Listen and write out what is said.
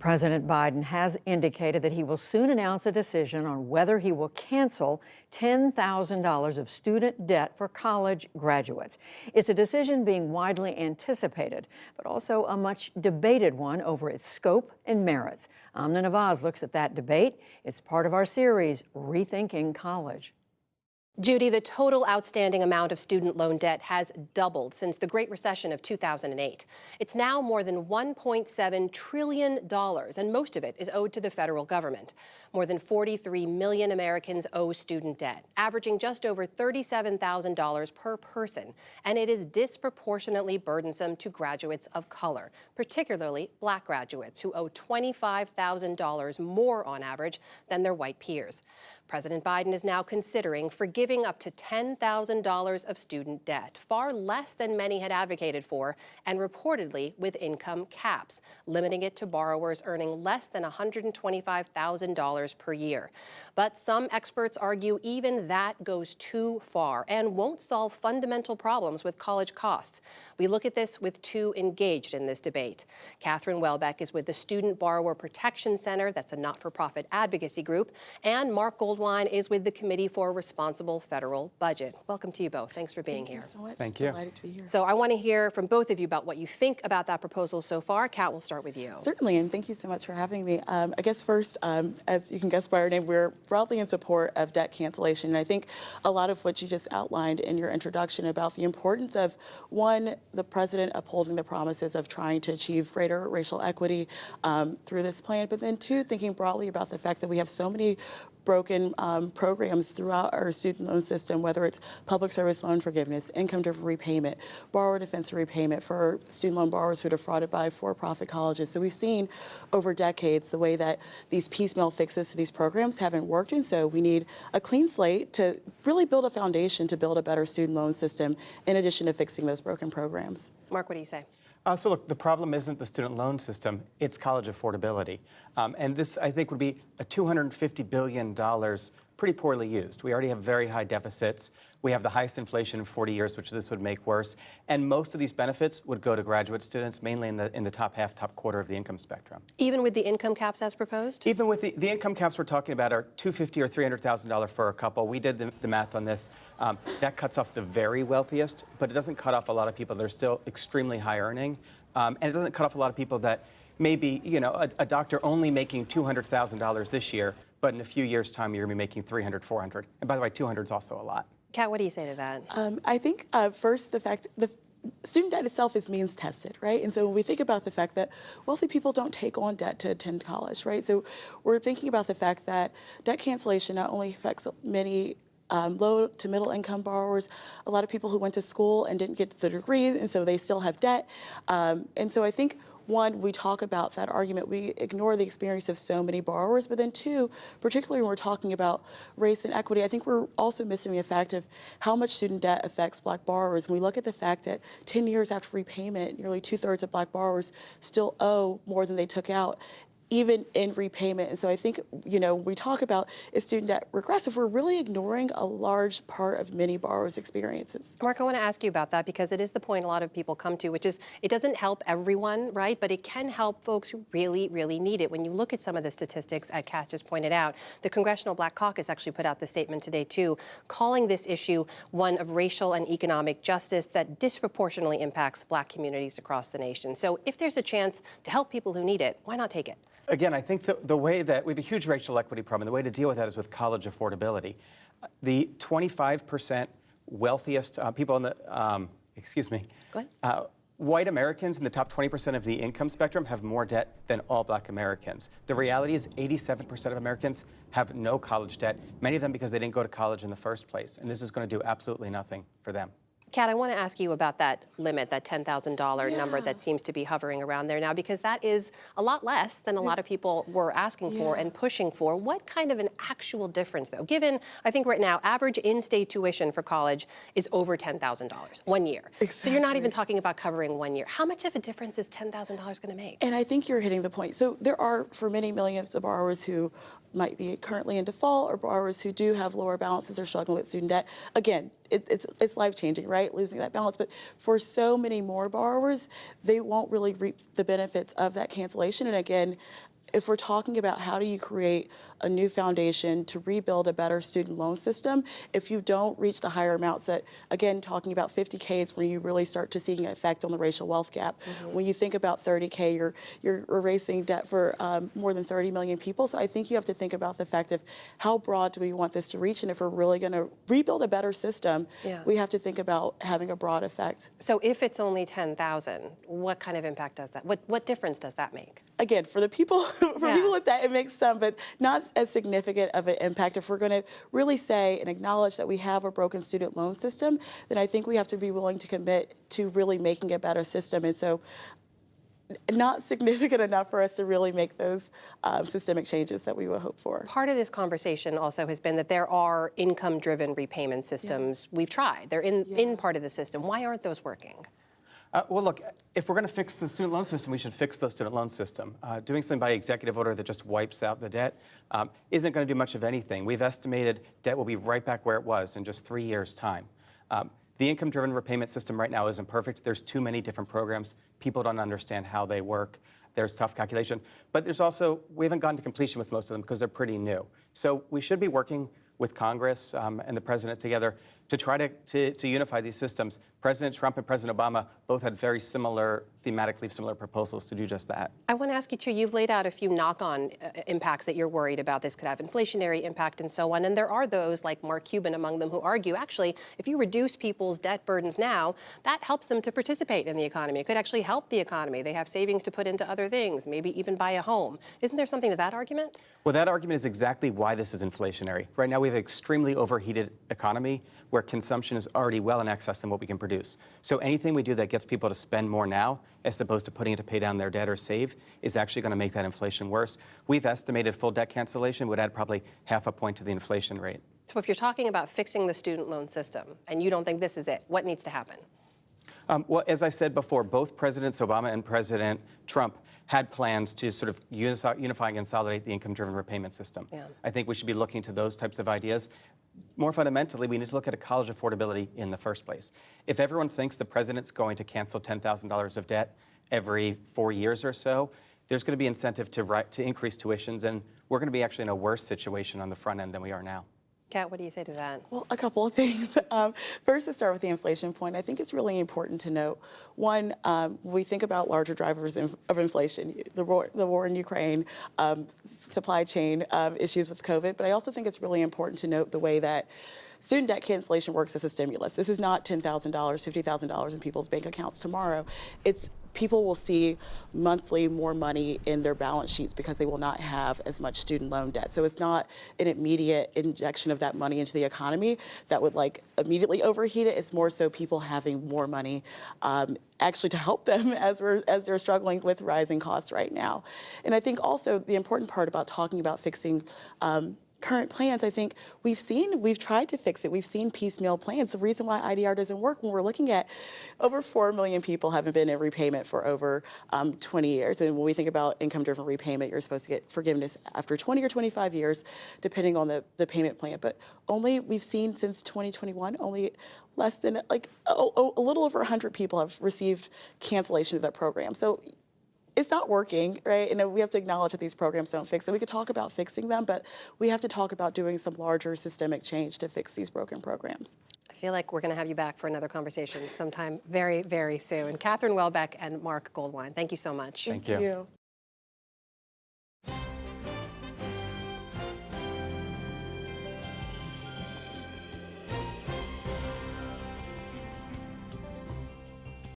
President Biden has indicated that he will soon announce a decision on whether he will cancel $10,000 of student debt for college graduates. It's a decision being widely anticipated, but also a much debated one over its scope and merits. Amna Nawaz looks at that debate. It's part of our series, Rethinking College. Judy, the total outstanding amount of student loan debt has doubled since the Great Recession of 2008. It's now more than $1.7 trillion, and most of it is owed to the federal government. More than 43 million Americans owe student debt, averaging just over $37,000 per person, and it is disproportionately burdensome to graduates of color, particularly Black graduates who owe $25,000 more on average than their white peers. President Biden is now considering forgiving up to $10,000 of student debt, far less than many had advocated for, and reportedly with income caps, limiting it to borrowers earning less than $125,000 per year. But some experts argue even that goes too far and won't solve fundamental problems with college costs. We look at this with two engaged in this debate. Katherine Welbeck is with the Student Borrower Protection Center, that's a not-for-profit advocacy group, and Marc Goldwein is with the Committee for a Responsible Federal Budget. Welcome to you both. Thanks for being here. Thank you so much. Thank you. Delighted to be here. So I want to hear from both of you about what you think about that proposal so far. Kat, we'll start with you. Certainly, and thank you so much for having me. I guess first, as you can guess by our name, we're broadly in support of debt cancellation. And I think a lot of what you just outlined in your introduction about the importance of, one, the president upholding the promises of trying to achieve greater racial equity through this plan, but then two, thinking broadly about the fact that we have so many broken programs throughout our student loan system, whether it's public service loan forgiveness, income-driven repayment, borrower defensive repayment for student loan borrowers who are defrauded by for-profit colleges. So we've seen over decades the way that these piecemeal fixes to these programs haven't worked, and so we need a clean slate to really build a foundation to build a better student loan system in addition to fixing those broken programs. Marc, what do you say? So look, the problem isn't the student loan system, it's college affordability. And this, I think, would be a $250 billion pretty poorly used. We already have very high deficits. We have the highest inflation in 40 years, which this would make worse. And most of these benefits would go to graduate students, mainly in the top half, top quarter of the income spectrum. Even with the income caps as proposed? Even with the income caps we're talking about are $250,000 or $300,000 for a couple. We did the math on this. That cuts off the very wealthiest, but it doesn't cut off a lot of people that are still extremely high earning. And it doesn't cut off a lot of people that maybe, you know, a doctor only making $200,000 this year, but in a few years' time, you're going to be making $300,000, $400,000. And by the way, $200,000 is also a lot. Kat, what do you say to that? I think first, the fact the student debt itself is means tested, right? And so when we think about the fact that wealthy people don't take on debt to attend college, right? So we're thinking about the fact that debt cancellation not only affects many low to middle income borrowers, a lot of people who went to school and didn't get the degree, and so they still have debt. And so I think, one, we talk about that argument, we ignore the experience of so many borrowers, but then two, particularly when we're talking about race and equity, I think we're also missing the fact of how much student debt affects Black borrowers. When we look at the fact that 10 years after repayment, nearly 2/3 of Black borrowers still owe more than they took out, even in repayment. And so I think, you know, we talk about is student debt regressive, we're really ignoring a large part of many borrowers' experiences. Marc, I want to ask you about that because it is the point a lot of people come to, which is it doesn't help everyone, right? But it can help folks who really, really need it. When you look at some of the statistics, as Kat just pointed out, the Congressional Black Caucus actually put out the statement today, too, calling this issue one of racial and economic justice that disproportionately impacts Black communities across the nation. So if there's a chance to help people who need it, why not take it? Again, I think the way that we have a huge racial equity problem, and the way to deal with that is with college affordability. The 25% wealthiest people in the, Go ahead. White Americans in the top 20% of the income spectrum have more debt than all Black Americans. The reality is 87% of Americans have no college debt, many of them because they didn't go to college in the first place. And this is going to do absolutely nothing for them. Kat, I want to ask you about that limit, that $10,000 number that seems to be hovering around there now, because that is a lot less than a lot of people were asking for and pushing for. What kind of an actual difference, though? Given, I think right now, average in-state tuition for college is over $10,000 1 year. Exactly. So you're not even talking about covering 1 year. How much of a difference is $10,000 going to make? And I think you're hitting the point. So there are, for many millions of borrowers who might be currently in default or borrowers who do have lower balances or struggling with student debt, again, it's life-changing, right? Losing that balance. But for so many more borrowers, they won't really reap the benefits of that cancellation. And again, if we're talking about how do you create a new foundation to rebuild a better student loan system, if you don't reach the higher amounts that, again, talking about 50K is when you really start to see an effect on the racial wealth gap. When you think about 30K, you're erasing debt for more than 30 million people. So I think you have to think about the fact of how broad do we want this to reach, and if we're really going to rebuild a better system, we have to think about having a broad effect. So if it's only 10,000, what kind of impact does that? What difference does that make? Again, for the people, people like that, it makes some, but not as significant of an impact. If we're going to really say and acknowledge that we have a broken student loan system, then I think we have to be willing to commit to really making a better system. And so, not significant enough for us to really make those systemic changes that we would hope for. Part of this conversation also has been that there are income-driven repayment systems. We've tried. They're in part of the system. Why aren't those working? Well, look, if we're going to fix the student loan system, we should fix the student loan system. Doing something by executive order that just wipes out the debt isn't going to do much of anything. We've estimated debt will be right back where it was in just 3 years' time. The income-driven repayment system right now isn't perfect. There's too many different programs. People don't understand how they work. There's tough calculation. But there's also, we haven't gotten to completion with most of them because they're pretty new. So we should be working with Congress and the president together to try to unify these systems. President Trump and President Obama both had very similar, thematically similar proposals to do just that. I want to ask you too, you've laid out a few knock-on impacts that you're worried about. This could have inflationary impact and so on. And there are those, like Marc Cuban among them, who argue, actually, if you reduce people's debt burdens now, that helps them to participate in the economy. It could actually help the economy. They have savings to put into other things, maybe even buy a home. Isn't there something to that argument? Well, that argument is exactly why this is inflationary. Right now, we have an extremely overheated economy where consumption is already well in excess than what we can produce. So anything we do that gets people to spend more now, as opposed to putting it to pay down their debt or save, is actually going to make that inflation worse. We've estimated full debt cancellation would add probably 0.5 point to the inflation rate. So if you're talking about fixing the student loan system, and you don't think this is it, what needs to happen? Well, as I said before, both Presidents Obama and President Trump had plans to sort of unify and consolidate the income-driven repayment system. I think we should be looking to those types of ideas. More fundamentally, we need to look at a college affordability in the first place. If everyone thinks the president's going to cancel $10,000 of debt every 4 years or so, there's going to be incentive to increase tuitions, and we're going to be actually in a worse situation on the front end than we are now. Kat, what do you say to that? Well, a couple of things. First, to start with the inflation point, I think it's really important to note, one, we think about larger drivers of inflation, the war in Ukraine, supply chain issues with COVID, but I also think it's really important to note the way that student debt cancellation works as a stimulus. This is not $10,000, $50,000 in people's bank accounts tomorrow. It's people will see monthly more money in their balance sheets because they will not have as much student loan debt. So it's not an immediate injection of that money into the economy that would like immediately overheat it. It's more so people having more money actually to help them as they're struggling with rising costs right now. And I think also the important part about talking about fixing current plans, I think we've tried to fix it. We've seen piecemeal plans. The reason why IDR doesn't work, when we're looking at over 4 million people haven't been in repayment for over 20 years. And when we think about income-driven repayment, you're supposed to get forgiveness after 20 or 25 years, depending on the payment plan. But we've seen since 2021, only less than like a little over 100 people have received cancellation of that program. So it's not working, right? And we have to acknowledge that these programs don't fix it. We could talk about fixing them, but we have to talk about doing some larger systemic change to fix these broken programs. I feel like we're going to have you back for another conversation sometime very, very soon. Katherine Welbeck and Marc Goldwein, thank you so much. Thank you.